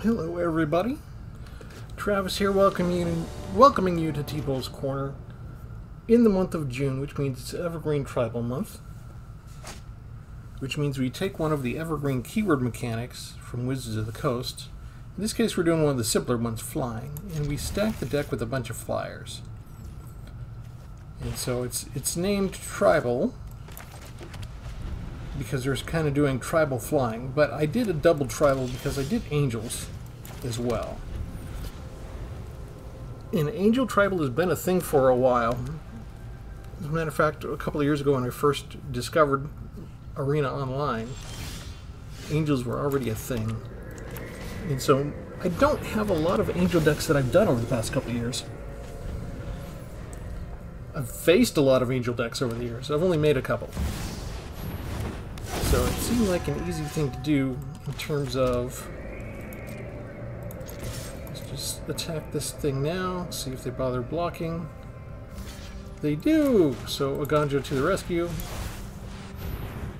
Hello everybody, Travis here welcoming you to Tpull's Corner in the month of June, which means it's Evergreen Tribal Month, which means we take one of the Evergreen keyword mechanics from Wizards of the Coast. In this case we're doing one of the simpler ones, flying, and we stack the deck with a bunch of flyers. And so it's named Tribal because there's kind of doing tribal flying, but I did a double tribal because I did angels as well. And angel tribal has been a thing for a while. As a matter of fact, a couple of years ago when I first discovered Arena Online, angels were already a thing. And so I don't have a lot of angel decks that I've done over the past couple of years. I've faced a lot of angel decks over the years. I've only made a couple. So it seemed like an easy thing to do in terms of, let's just attack this thing now, see if they bother blocking. They do! So Aganjo to the rescue.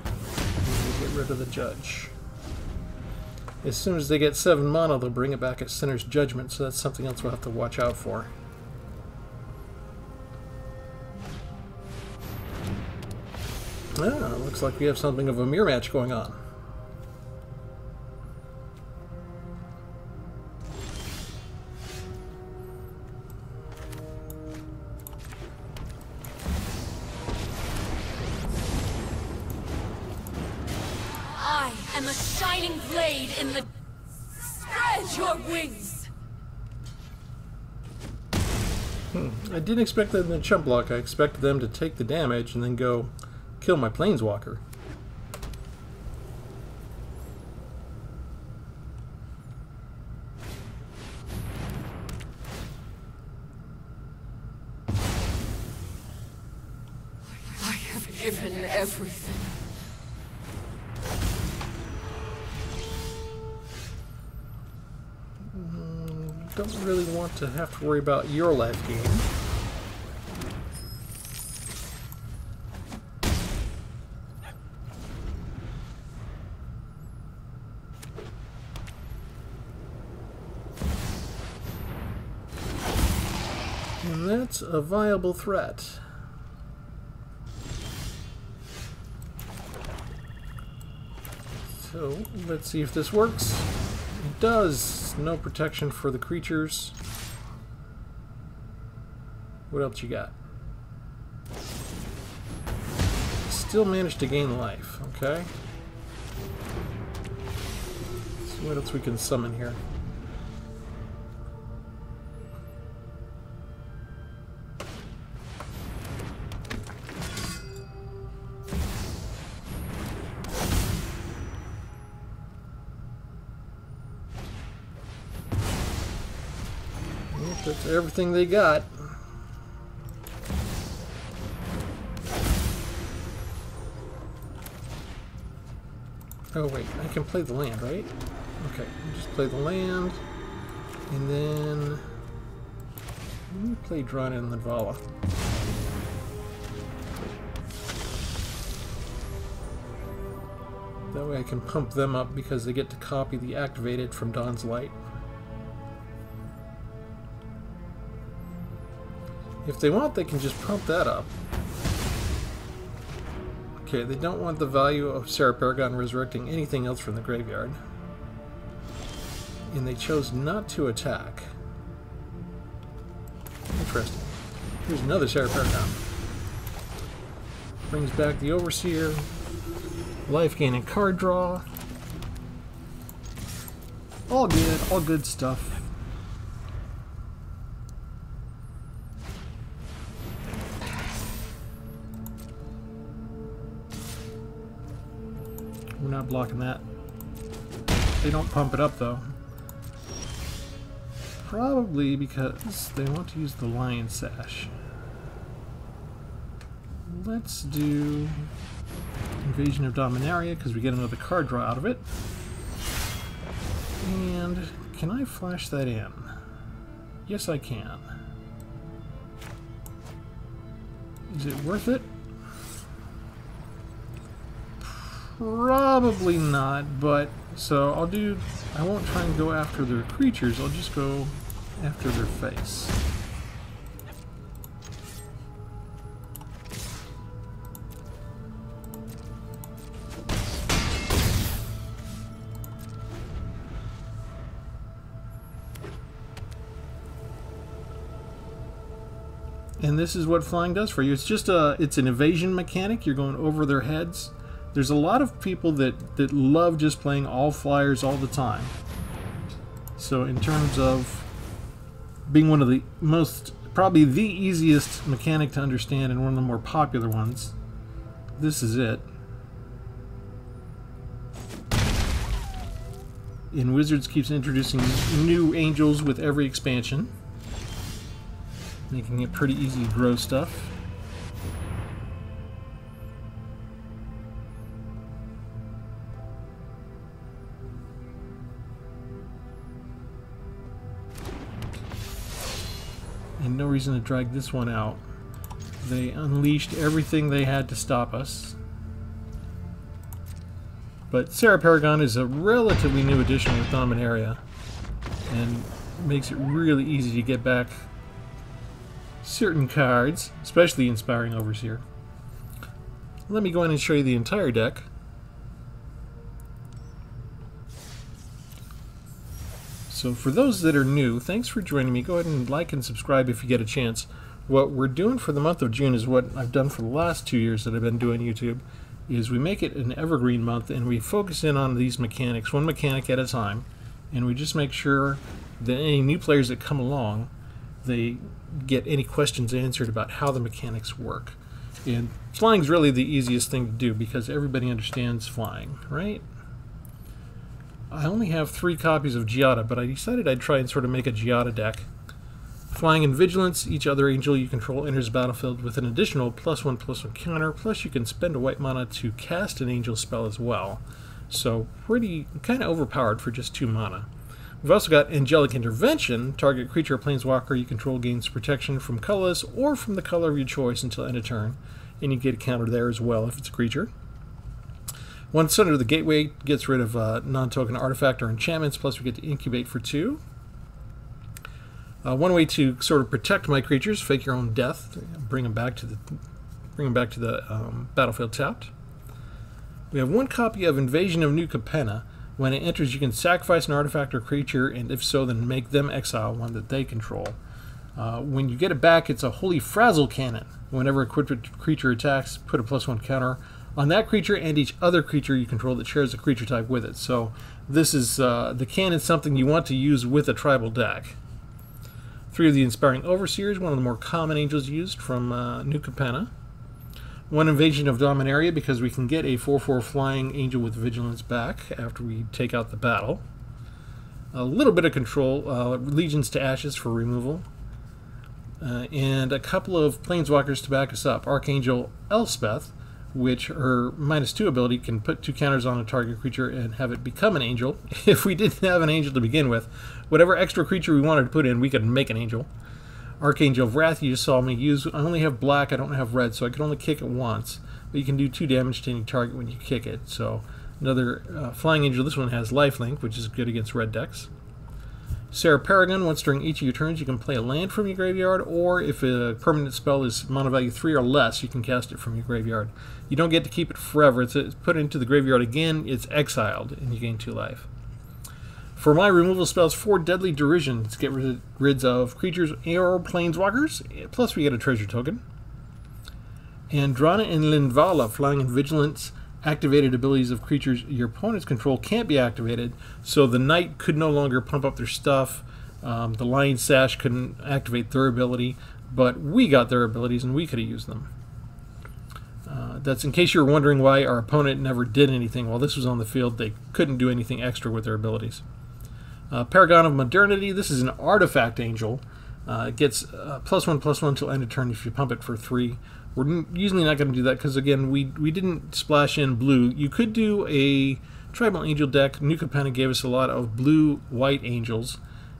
And we get rid of the judge. As soon as they get 7 mana, they'll bring it back at Sinner's Judgment, so that's something else we'll have to watch out for. Ah, looks like we have something of a mirror match going on. I am a shining blade in the... Spread your wings! I didn't expect them to chump block. I expected them to take the damage and then go kill my planeswalker. I have given everything. Don't really want to have to worry about your life gain. And that's a viable threat. So, let's see if this works. It does. No protection for the creatures. What else you got? Still managed to gain life, okay? Let's see what else we can summon here. That's everything they got. Oh wait, I can play the land, right? Okay, just play the land, and then let me play Drana and Lidvala. That way I can pump them up because they get to copy the activated from Dawn's Light. If they want, they can just pump that up. Okay, they don't want the value of Sarah Paragon resurrecting anything else from the graveyard. And they chose not to attack. Interesting. Here's another Sarah Paragon. Brings back the Overseer. Life gain and card draw. All good stuff. We're not blocking that. They don't pump it up though. Probably because they want to use the Lion Sash. Let's do Invasion of Dominaria because we get another card draw out of it. And can I flash that in? Yes, I can. Is it worth it? Probably not, but So I won't try and go after their creatures, I'll just go after their face. And this is what flying does for you. It's just it's an evasion mechanic. You're going over their heads. There's a lot of people that love just playing all flyers all the time. So in terms of being one of the probably the easiest mechanic to understand and one of the more popular ones, this is it. And Wizards keeps introducing new angels with every expansion, making it pretty easy to grow stuff. And no reason to drag this one out. They unleashed everything they had to stop us. But Sarah Paragon is a relatively new addition with Dominaria, and makes it really easy to get back certain cards, especially Inspiring Overseer. Let me go in and show you the entire deck. So for those that are new, thanks for joining me. Go ahead and like and subscribe if you get a chance. What we're doing for the month of June is what I've done for the last 2 years that I've been doing YouTube, is we make it an evergreen month and we focus in on these mechanics, one mechanic at a time, and we just make sure that any new players that come along, they get any questions answered about how the mechanics work. And flying is really the easiest thing to do because everybody understands flying, right? I only have 3 copies of Giada, but I decided I'd try and sort of make a Giada deck. Flying and Vigilance, each other angel you control enters the battlefield with an additional +1/+1 counter, plus you can spend a white mana to cast an angel spell as well. So pretty, kind of overpowered for just 2 mana. We've also got Angelic Intervention. Target creature or planeswalker you control gains protection from colorless or from the color of your choice until end of turn, and you get a counter there as well if it's a creature. Once under the gateway, gets rid of non-token artifact or enchantments, plus we get to incubate for 2. One way to sort of protect my creatures: fake your own death, bring them back to the battlefield tapped. We have 1 copy of Invasion of New Capenna. When it enters, you can sacrifice an artifact or creature, and if so, then make them exile one that they control. When you get it back, it's a Holy Frazzle Cannon. Whenever a creature attacks, put a +1 counter on that creature and each other creature you control that shares a creature type with it. So this is the cannon, something you want to use with a tribal deck. 3 of the Inspiring Overseers, one of the more common angels used from New Capenna. 1 Invasion of Dominaria, because we can get a 4/4 flying angel with vigilance back after we take out the battle. A little bit of control, Legions to Ashes for removal. And a couple of planeswalkers to back us up. Archangel Elspeth, which her -2 ability can put 2 counters on a target creature and have it become an angel. If we didn't have an angel to begin with, whatever extra creature we wanted to put in, we could make an angel. Archangel of Wrath, you just saw me use. I only have black, I don't have red, so I can only kick it once. But you can do 2 damage to any target when you kick it. So another flying angel. This one has lifelink, which is good against red decks. Sarah Paragon, once during each of your turns, you can play a land from your graveyard, or if a permanent spell is mana value 3 or less, you can cast it from your graveyard. You don't get to keep it forever. It's put into the graveyard again, it's exiled, and you gain 2 life. For my removal spells, 4 Deadly Derision to get rid of creatures or planeswalkers, plus we get a treasure token. Andrana and Linvala, flying and vigilance, activated abilities of creatures your opponents control can't be activated, so the Knight could no longer pump up their stuff, the Lion Sash couldn't activate their ability, but we got their abilities and we could have used them. That's in case you're wondering why our opponent never did anything while this was on the field. They couldn't do anything extra with their abilities. Paragon of Modernity, this is an artifact angel. It gets +1/+1 till end of turn if you pump it for 3. We're usually not going to do that because, again, we didn't splash in blue. You could do a Tribal Angel deck. New Capenna gave us a lot of blue-white angels,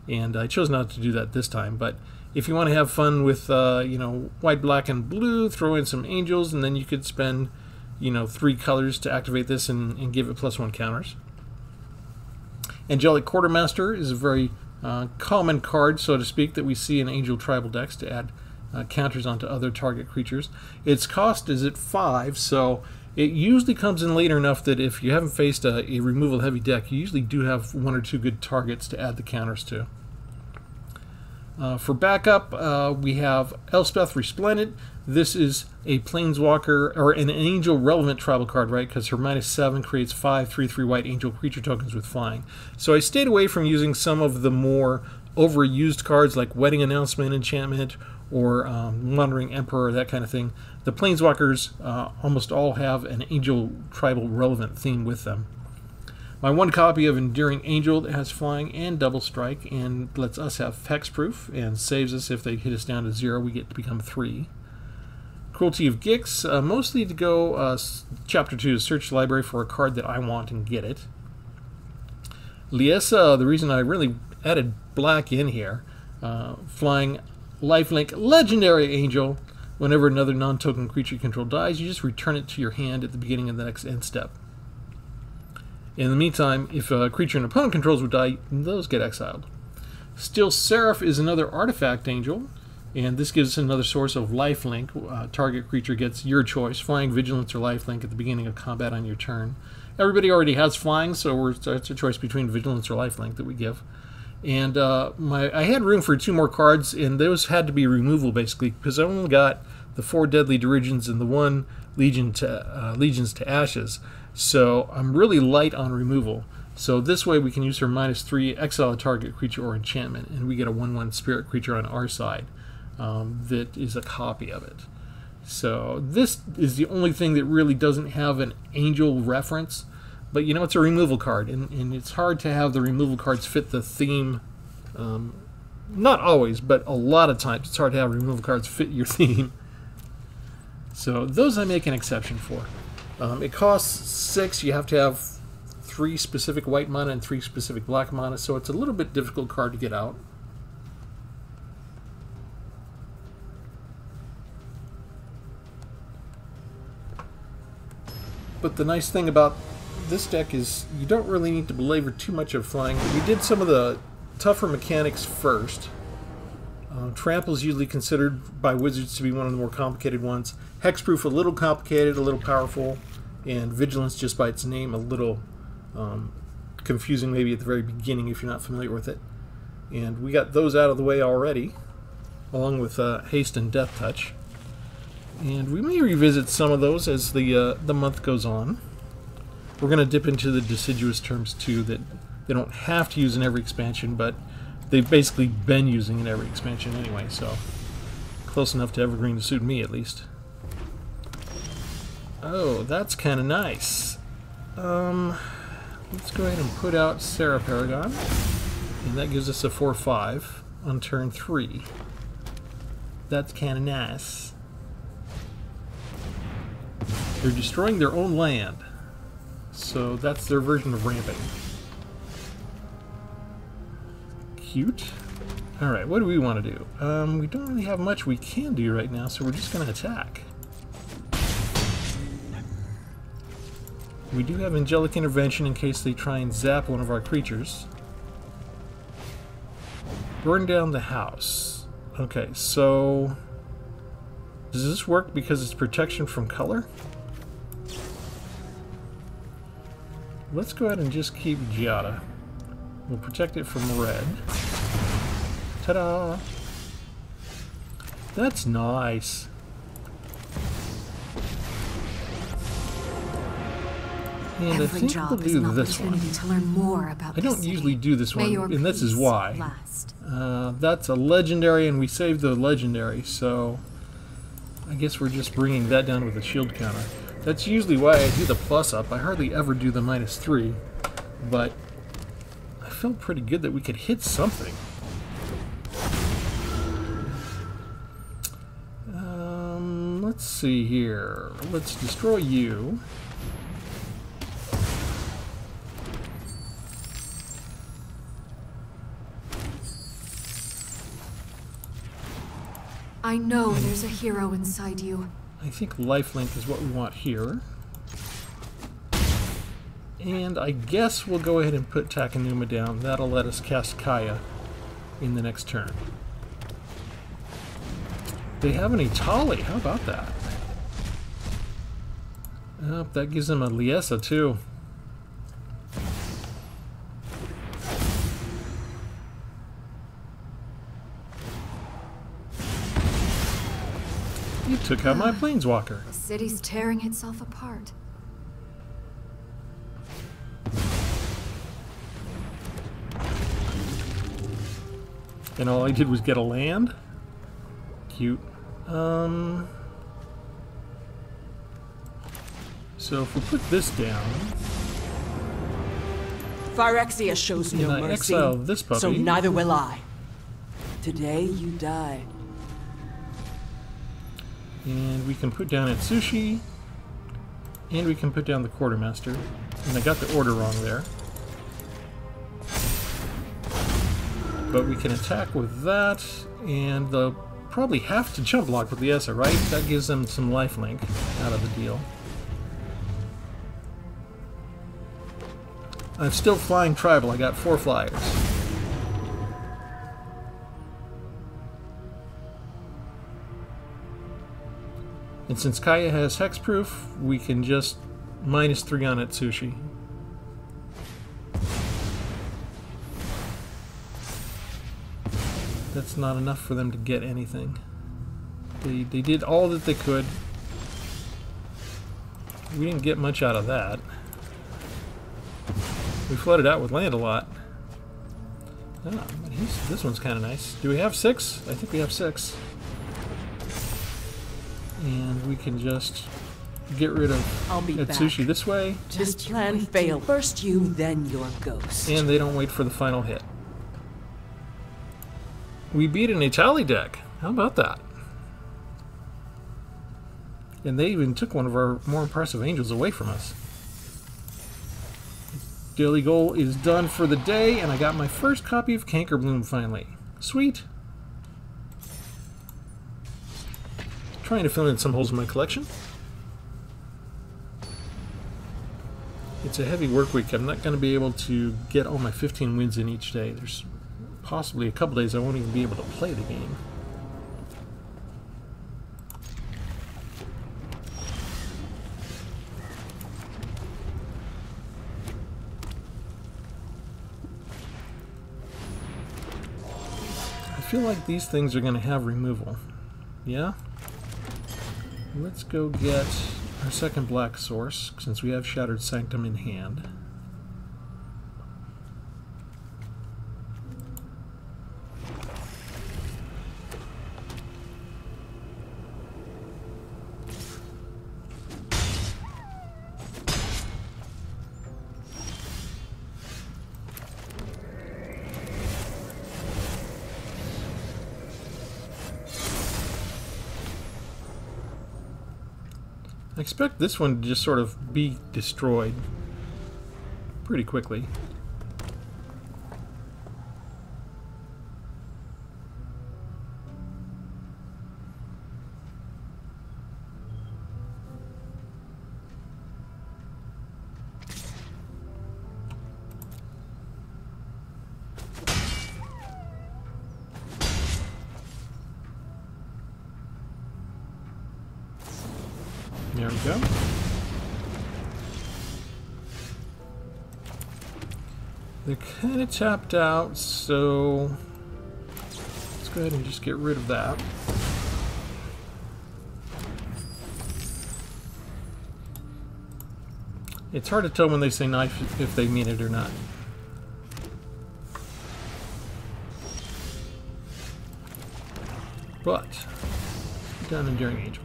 and I chose not to do that this time. But if you want to have fun with, white, black, and blue, throw in some angels, and then you could spend, 3 colors to activate this and give it +1 counters. Angelic Quartermaster is a very common card, so to speak, that we see in Angel tribal decks to add counters onto other target creatures. Its cost is at 5, so it usually comes in later enough that if you haven't faced a removal heavy deck, you usually do have 1 or 2 good targets to add the counters to. For backup, we have Elspeth Resplendent. This is a Planeswalker, or an Angel relevant tribal card, right? Because her -7 creates 5 3/3 white Angel creature tokens with flying. So I stayed away from using some of the more overused cards like Wedding Announcement Enchantment or Wandering Emperor, that kind of thing. The Planeswalkers almost all have an Angel tribal relevant theme with them. My 1 copy of Enduring Angel that has flying and double strike and lets us have hexproof and saves us if they hit us down to 0. We get to become 3. Cruelty of Gix, mostly to go Chapter 2 to search the library for a card that I want and get it. Liesa, the reason I really added black in here, flying lifelink legendary angel. Whenever another non-token creature you control dies, you just return it to your hand at the beginning of the next end step. In the meantime, if a creature an opponent controls would die, those get exiled. Steel Seraph is another artifact angel, and this gives us another source of lifelink. Target creature gets your choice, flying, vigilance, or lifelink at the beginning of combat on your turn. Everybody already has flying, so it's a choice between vigilance or lifelink that we give. And I had room for 2 more cards, and those had to be removal basically, because I only got the 4 Deadly Dirigions and the 1 Legions to Ashes. So I'm really light on removal. So this way we can use her -3, exile a target creature or enchantment, and we get a 1/1 spirit creature on our side that is a copy of it. So this is the only thing that really doesn't have an angel reference, but you know, it's a removal card, and it's hard to have the removal cards fit the theme. Not always, but a lot of times it's hard to have removal cards fit your theme. So those I make an exception for. It costs 6. You have to have 3 specific white mana and 3 specific black mana, so it's a little bit difficult card to get out. But the nice thing about this deck is you don't really need to belabor too much of flying. We did some of the tougher mechanics first. Trample is usually considered by Wizards to be one of the more complicated ones. Hexproof a little complicated, a little powerful, and Vigilance just by its name a little confusing maybe at the very beginning if you're not familiar with it. And we got those out of the way already, along with Haste and Death Touch. And we may revisit some of those as the month goes on. We're going to dip into the deciduous terms too that they don't have to use in every expansion, but they've basically been using in every expansion anyway, so close enough to Evergreen to suit me at least. Oh, that's kind of nice. Let's go ahead and put out Sarah Paragon, and that gives us a 4/5 on turn 3. That's kind of nice. They're destroying their own land, so that's their version of ramping. Cute. Alright, what do we want to do? We don't really have much we can do right now, so we're just going to attack. We do have Angelic Intervention in case they try and zap one of our creatures. Burn down the house. Okay, so does this work because it's protection from color? Let's go ahead and just keep Giada. We'll protect it from red. Ta-da! That's nice. And I think we'll do this one. To learn more about I don't usually do this one, and this is why. That's a legendary, and we saved the legendary, so I guess we're just bringing that down with a shield counter. That's usually why I do the plus up. I hardly ever do the -3, but I felt pretty good that we could hit something. Let's see here. Let's destroy you. I know there's a hero inside you. I think lifelink is what we want here. And I guess we'll go ahead and put Takenuma down. That'll let us cast Kaya in the next turn. They have an Itali. How about that? Oh, that gives them a Liesa too. You took out my Planeswalker. The city's tearing itself apart. And all I did was get a land? Cute. So if we put this down... Phyrexia shows no and I mercy, exile this puppy, so neither will I. Today you die. and we can put down Atsushi, and we can put down the Quartermaster. And I got the order wrong there. But we can attack with that, and they'll probably have to jump block with the Essa, right? That gives them some lifelink out of the deal. I'm still flying tribal. I got 4 flyers. And since Kaya has hexproof, we can just -3 on Atsushi. That's not enough for them to get anything. They did all that they could. We didn't get much out of that. We flooded out with land a lot. Ah, but this one's kind of nice. Do we have 6? I think we have 6. And we can just get rid of I'll be Atsushi back. this way. This plan failed. First you, then your ghost. And they don't wait for the final hit. We beat an Itali deck. How about that? And they even took one of our more impressive angels away from us. Daily goal is done for the day, and I got my first copy of Cankerbloom finally. Sweet! Trying to fill in some holes in my collection. It's a heavy work week. I'm not going to be able to get all my 15 wins in each day. There's possibly a couple days I won't even be able to play the game. I feel like these things are going to have removal. Yeah? Let's go get our second black source, since we have Shattered Sanctum in hand. I expect this one to just sort of be destroyed pretty quickly. There we go. They're kind of tapped out, so let's go ahead and just get rid of that. It's hard to tell when they say knife if they mean it or not. But, done Enduring Angel.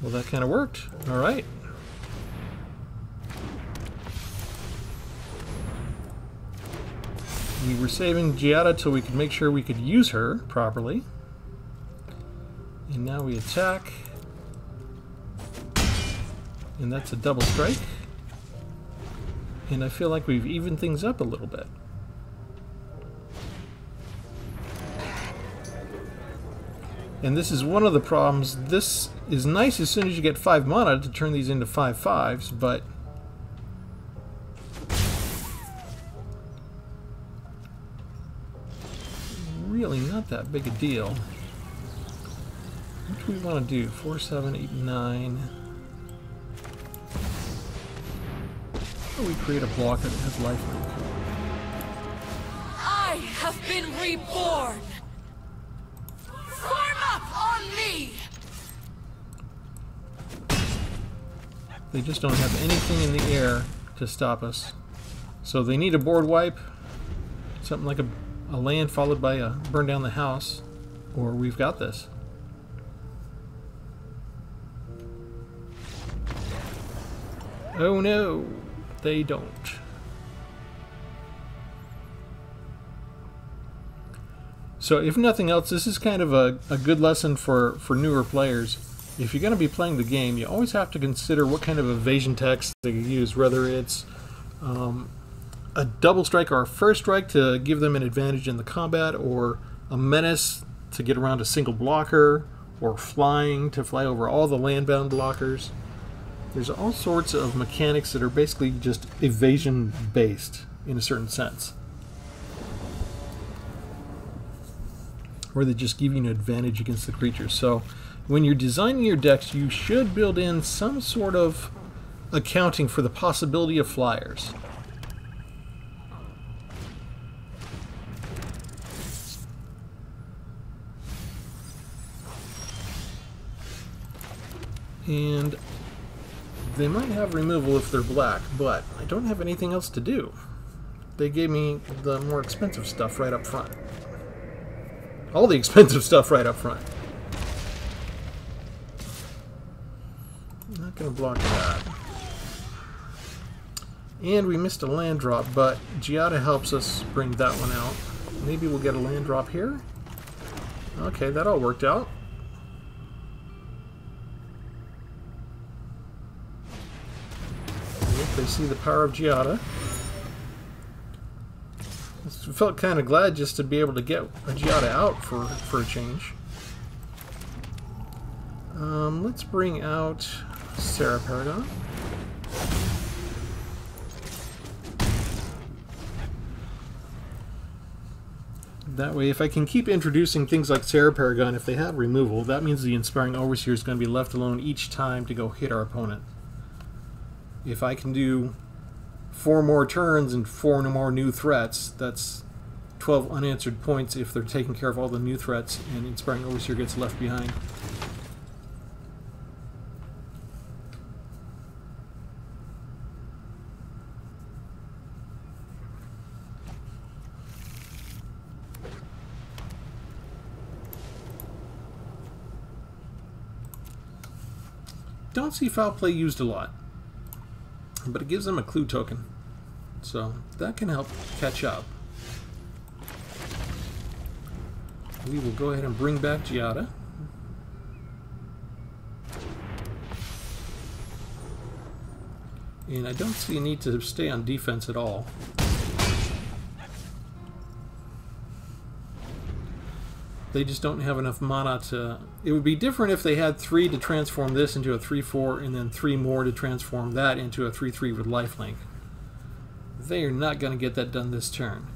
Well, that kind of worked. All right. We were saving Giada till we could make sure we could use her properly. And now we attack. And that's a double strike. And I feel like we've evened things up a little bit. And this is one of the problems. This is nice as soon as you get 5 mana to turn these into 5/5s, but really not that big a deal. What do we want to do? 4, 7, 8, 9. How do we create a blocker that has lifelink? I have been reborn! Form up on me! They just don't have anything in the air to stop us. So they need a board wipe, something like a land followed by a burn down the house, or we've got this. Oh no, they don't. So if nothing else, this is kind of a good lesson for newer players. If you're going to be playing the game, you always have to consider what kind of evasion text they use, whether it's a double strike or a first strike to give them an advantage in the combat, or a menace to get around a single blocker, or flying to fly over all the landbound blockers. There's all sorts of mechanics that are basically just evasion based in a certain sense, where they just give you an advantage against the creatures. So when you're designing your decks, you should build in some sort of accounting for the possibility of flyers. And they might have removal if they're black, but I don't have anything else to do. They gave me the more expensive stuff right up front. All the expensive stuff right up front. Not going to block that. And we missed a land drop, but Giada helps us bring that one out. Maybe we'll get a land drop here. Okay, that all worked out. They see the power of Giada. I felt kind of glad just to be able to get a Giada out for a change. Let's bring out Sarah Paragon. That way, if I can keep introducing things like Sarah Paragon, if they have removal, that means the Inspiring Overseer is going to be left alone each time to go hit our opponent. If I can do 4 more turns and 4 more new threats, that's 12 unanswered points if they're taking care of all the new threats and Inspiring Overseer gets left behind. Don't see foul play used a lot, but it gives them a clue token, so that can help catch up. We will go ahead and bring back Giada. And I don't see a need to stay on defense at all. They just don't have enough mana to... It would be different if they had 3 to transform this into a 3/4 and then 3 more to transform that into a 3/3 with lifelink. They are not going to get that done this turn.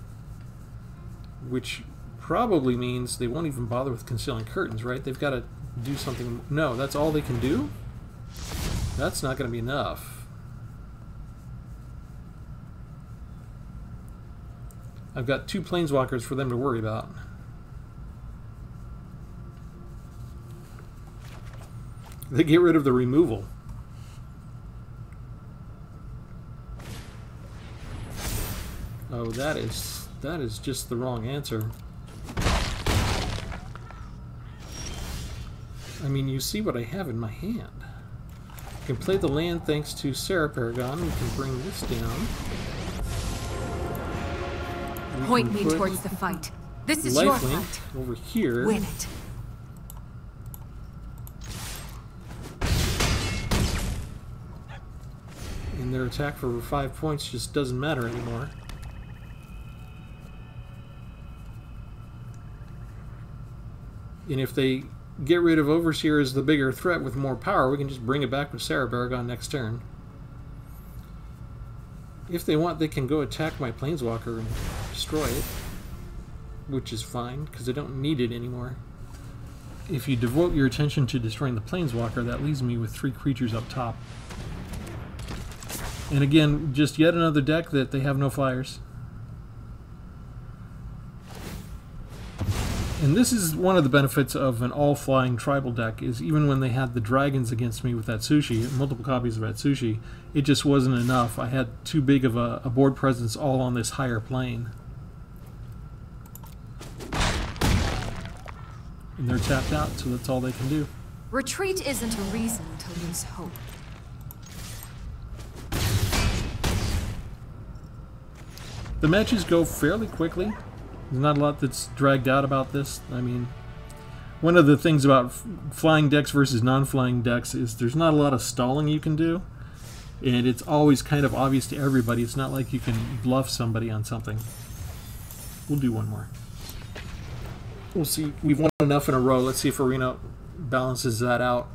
Which probably means they won't even bother with Concealing Curtains, right? They've got to do something... No, that's all they can do? That's not going to be enough. I've got 2 Planeswalkers for them to worry about. They get rid of the removal. Oh, that is just the wrong answer. I mean, you see what I have in my hand. I can play the land thanks to Sarah Paragon. We can bring this down. Point me towards the fight. This is your fight. Over here. Win it. And their attack for 5 points just doesn't matter anymore. And if they get rid of Overseer as the bigger threat with more power, we can just bring it back with Sarah Baragon next turn. If they want, they can go attack my Planeswalker and destroy it, which is fine, because I don't need it anymore. If you devote your attention to destroying the Planeswalker, that leaves me with 3 creatures up top. And again, just yet another deck that they have no flyers. And this is one of the benefits of an all-flying tribal deck, is even when they had the dragons against me with that Sushi, multiple copies of that Sushi, it just wasn't enough. I had too big of a board presence all on this higher plane. And they're tapped out, so that's all they can do. Retreat isn't a reason to lose hope. The matches go fairly quickly. There's not a lot that's dragged out about this. I mean, one of the things about flying decks versus non-flying decks is there's not a lot of stalling you can do. And it's always kind of obvious to everybody. It's not like you can bluff somebody on something. We'll do one more. We'll see. We've won enough in a row. Let's see if Arena balances that out.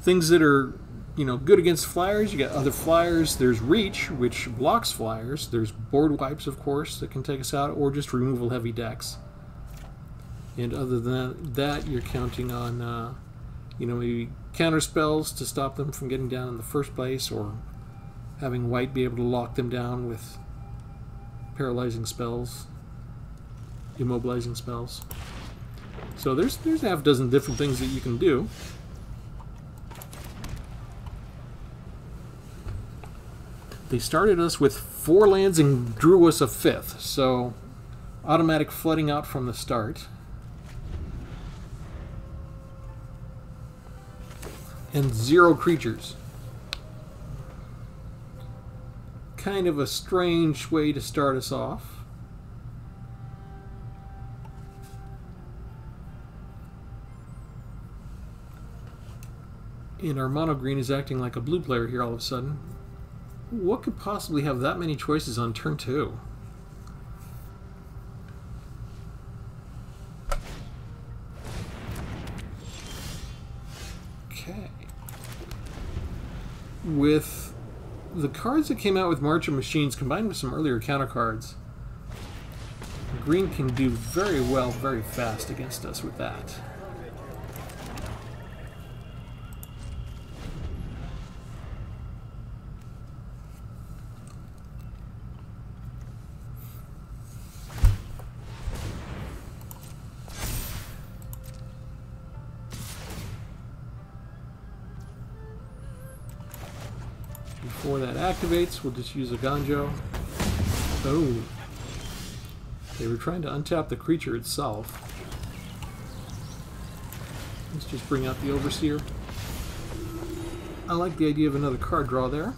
Things that are, you know, good against flyers. You got other flyers. There's Reach, which blocks flyers. There's board wipes, of course, that can take us out, or just removal heavy decks. And other than that, you're counting on, you know, maybe counter spells to stop them from getting down in the first place, or having white be able to lock them down with paralyzing spells, immobilizing spells. So there's a half dozen different things that you can do. They started us with 4 lands and drew us a 5th, so automatic flooding out from the start. And 0 creatures. Kind of a strange way to start us off. And our mono green is acting like a blue player here all of a sudden. What could possibly have that many choices on turn 2? Okay. With the cards that came out with March of Machines combined with some earlier counter cards, green can do very well, very fast against us with that. Before that activates, we'll just use a Ganjo. Oh. They were trying to untap the creature itself. Let's just bring out the Overseer. I like the idea of another card draw there.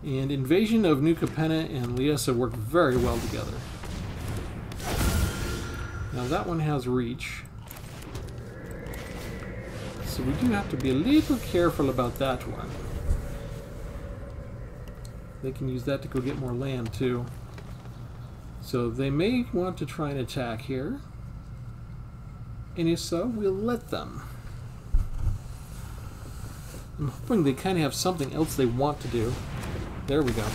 And Invasion of New Capenna and Liesa work very well together. Now that one has Reach. So we do have to be a little careful about that one. They can use that to go get more land too. So they may want to try and attack here. And if so, we'll let them. I'm hoping they kind of have something else they want to do. There we go.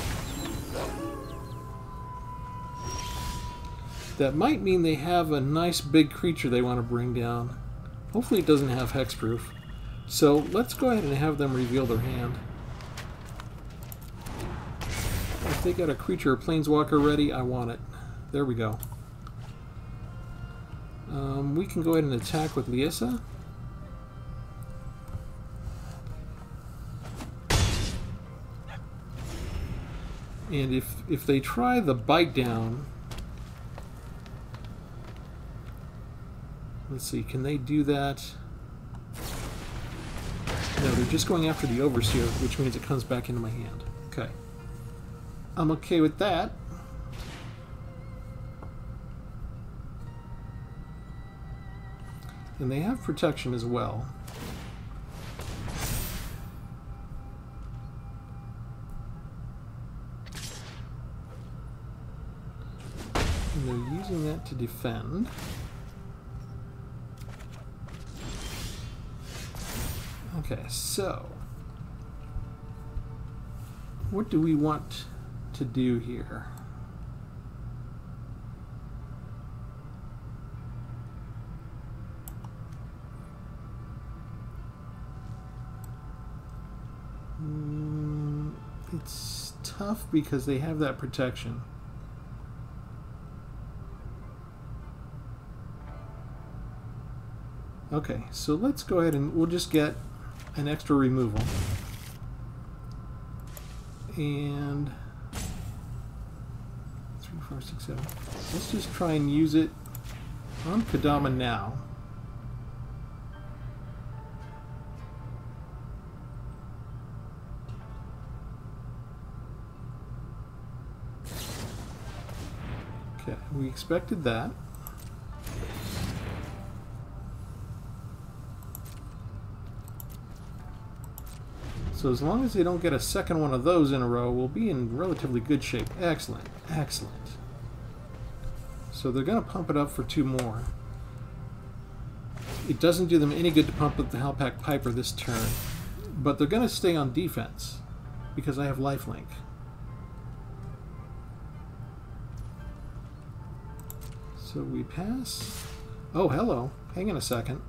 That might mean they have a nice big creature they want to bring down. Hopefully it doesn't have hexproof. So let's go ahead and have them reveal their hand. If they got a creature or planeswalker ready, I want it. There we go. We can go ahead and attack with Liesa. And if they try the bite down, let's see, can they do that? No, they're just going after the Overseer, which means it comes back into my hand. Okay. I'm okay with that. And they have protection as well. And they're using that to defend. Okay, so what do we want to do here? It's tough because they have that protection. Okay, so let's go ahead and we'll just get an extra removal. And 3, 4, 6, 7. Let's just try and use it on Kodama now. Okay, we expected that. So as long as they don't get a second one of those in a row, we'll be in relatively good shape. Excellent, excellent. So they're going to pump it up for 2 more. It doesn't do them any good to pump up the Halpack Piper this turn, but they're going to stay on defense because I have lifelink. So we pass. Oh, hello. Hang on a second.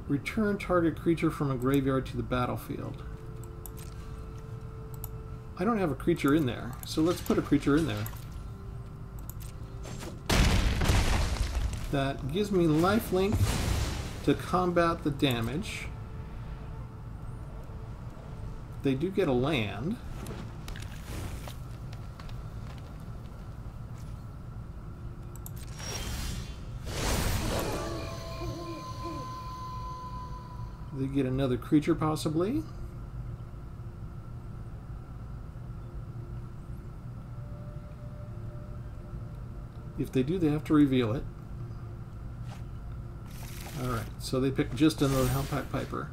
Return target creature from a graveyard to the battlefield. I don't have a creature in there, so let's put a creature in there. That gives me lifelink to combat the damage. They do get a land. They get another creature, possibly. If they do, they have to reveal it. Alright, so they pick just another Halpack Piper.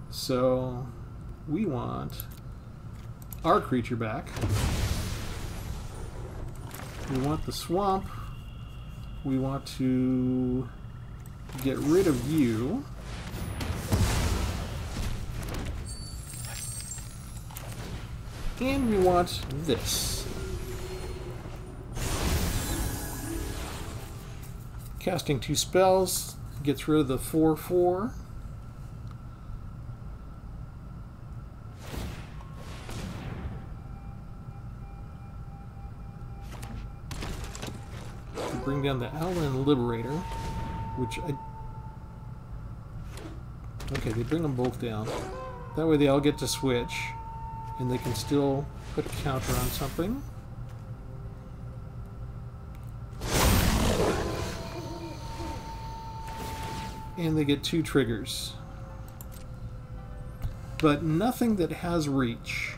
So we want our creature back. We want the swamp. We want to get rid of you. And we want this. Casting 2 spells gets rid of the 4/4. To bring down the Owlin Liberator, which I... Okay, they bring them both down. That way they all get to switch. And they can still put a counter on something. And they get 2 triggers. But nothing that has reach.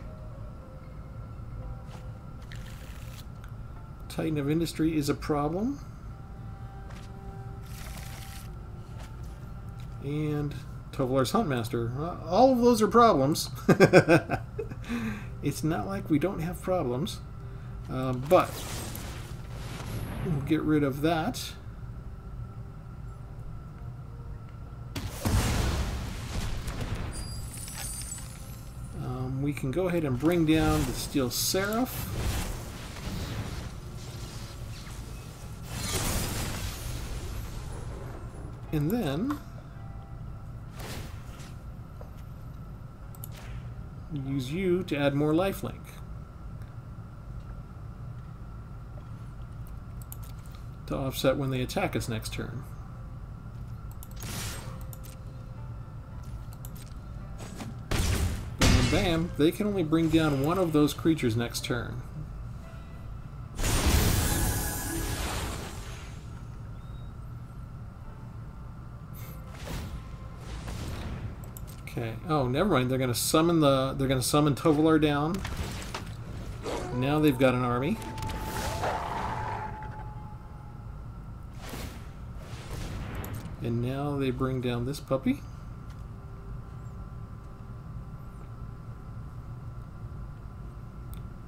Titan of Industry is a problem. And Tovolar's Huntmaster. All of those are problems. It's not like we don't have problems. But we'll get rid of that. We can go ahead and bring down the Steel Seraph. And then use you to add more lifelink. To offset when they attack us next turn. Bam, bam, they can only bring down one of those creatures next turn. Okay. Oh, never mind. They're going to summon Tovolar down. Now they've got an army. And now they bring down this puppy.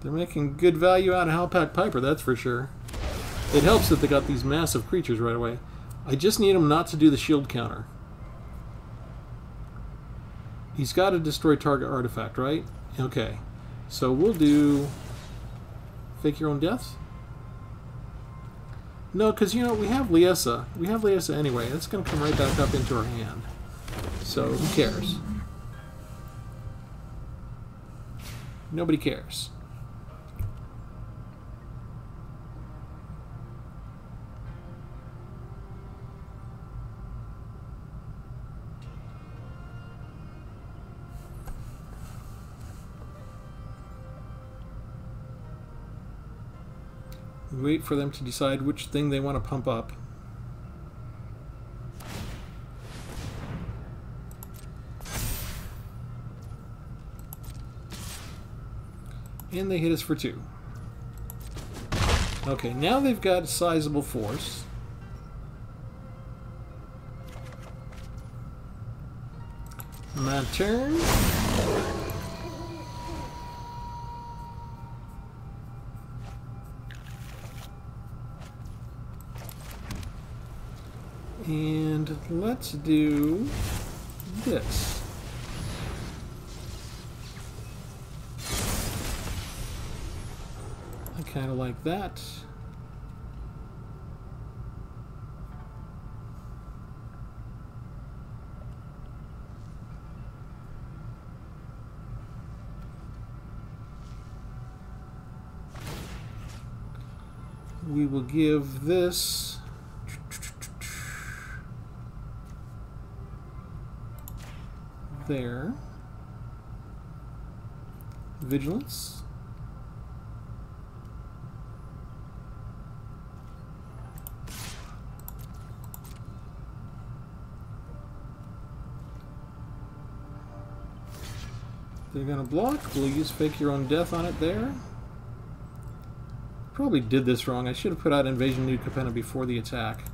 They're making good value out of Howlpack Piper, that's for sure. It helps that they got these massive creatures right away. I just need him not to do the shield counter. He's got to destroy target artifact, right? Okay. So we'll do... Fake Your Own Death? No, because, you know, we have Liesa. We have Liesa anyway. That's going to come right back up into our hand. So, who cares? Nobody cares. Wait for them to decide which thing they want to pump up. And they hit us for 2. Okay, now they've got a sizable force. My turn. And let's do this. I kind of like that. We will give this there. Vigilance. They're gonna block. We'll use Fake Your Own Death on it there. Probably did this wrong. I should have put out Invasion New Capenna before the attack.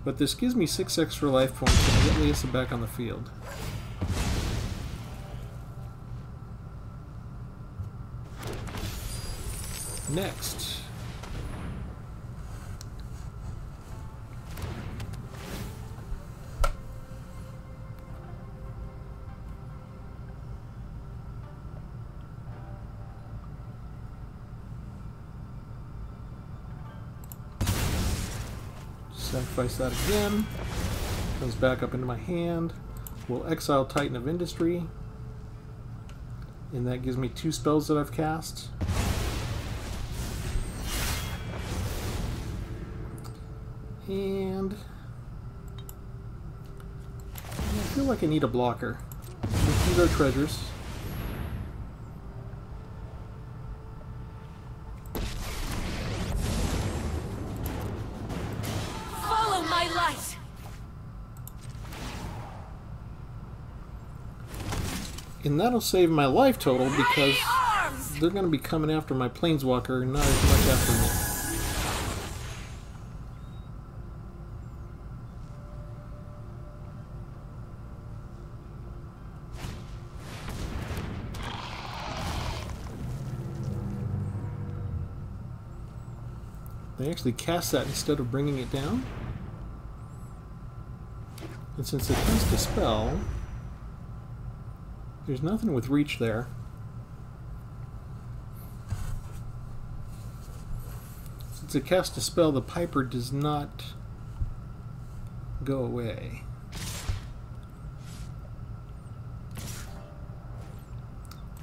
But this gives me 6 extra life points and I get Liesa back on the field. Next. Sacrifice that again. Comes back up into my hand. We'll exile Titan of Industry. And that gives me 2 spells that I've cast. And I feel like I need a blocker. These are treasures. Follow my light. And that'll save my life total because they're going to be coming after my Planeswalker, not as much after me. They actually cast that instead of bringing it down. And since it cast a spell, there's nothing with reach there. Since it cast a spell, the Piper does not go away.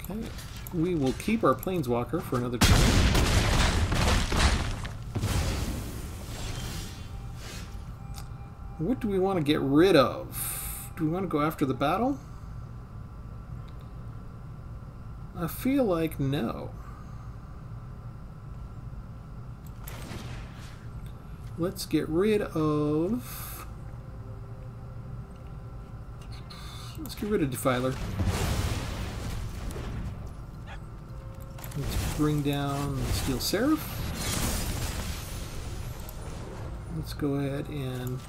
Okay, we will keep our Planeswalker for another turn. What do we want to get rid of? Do we want to go after the battle? I feel like no. Let's get rid of... Let's get rid of Defiler. Let's bring down the Steel Seraph. Let's go ahead and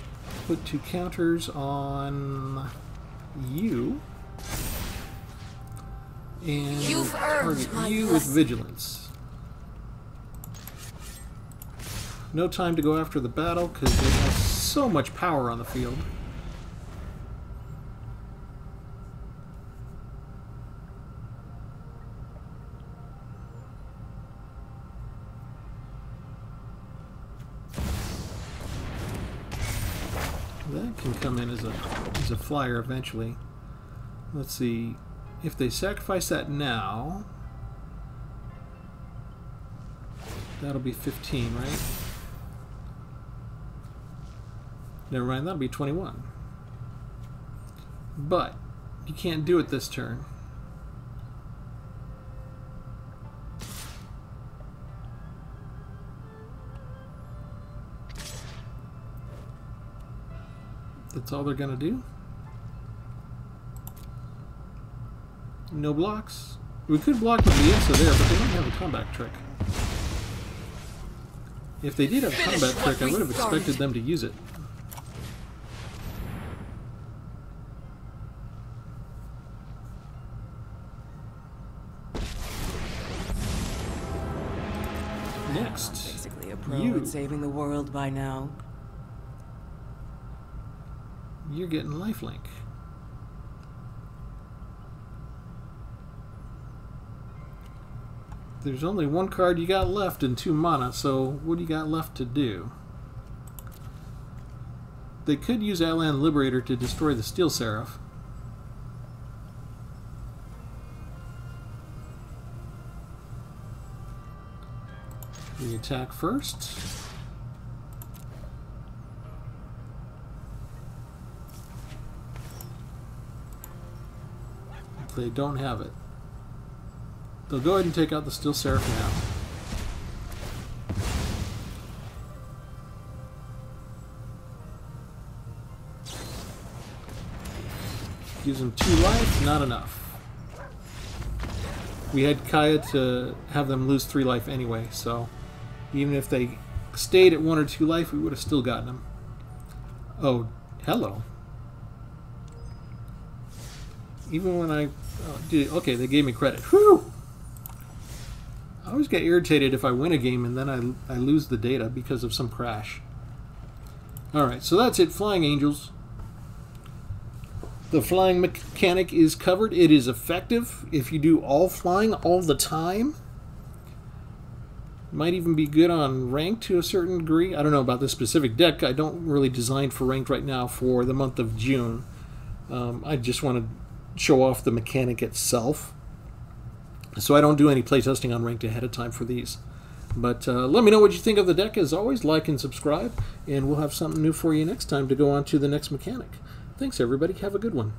Put 2 counters on you. And You've earned target my you with blessing. vigilance. No time to go after the battle because they have so much power on the field. That can come in as a flyer eventually. Let's see. If they sacrifice that now, that'll be 15, right? Never mind, that'll be 21. But you can't do it this turn. That's all they're gonna do? No blocks. We could block with the Yesa there, but they don't have a combat trick. If they did have a combat trick, I would have expected them to use it. Next, Basically a pro you. at saving the world by now. You're getting lifelink. There's only 1 card you got left and 2 mana, so what do you got left to do? They could use Outland Liberator to destroy the Steel Seraph. We attack first. They don't have it. They'll go ahead and take out the Steel Seraph now. Gives them 2 life, not enough. We had Kaya to have them lose 3 life anyway, so even if they stayed at 1 or 2 life, we would have still gotten them. Oh, hello. Even when I did, okay, they gave me credit. Whew! I always get irritated if I win a game and then I lose the data because of some crash. Alright, so that's it, Flying Angels. The flying mechanic is covered. It is effective if you do all flying all the time. Might even be good on ranked to a certain degree. I don't know about this specific deck. I don't really design for ranked right now for the month of June. I just want to show off the mechanic itself. So I don't do any playtesting on ranked ahead of time for these. But let me know what you think of the deck. As always, like and subscribe, and we'll have something new for you next time to go on to the next mechanic. Thanks, everybody. Have a good one.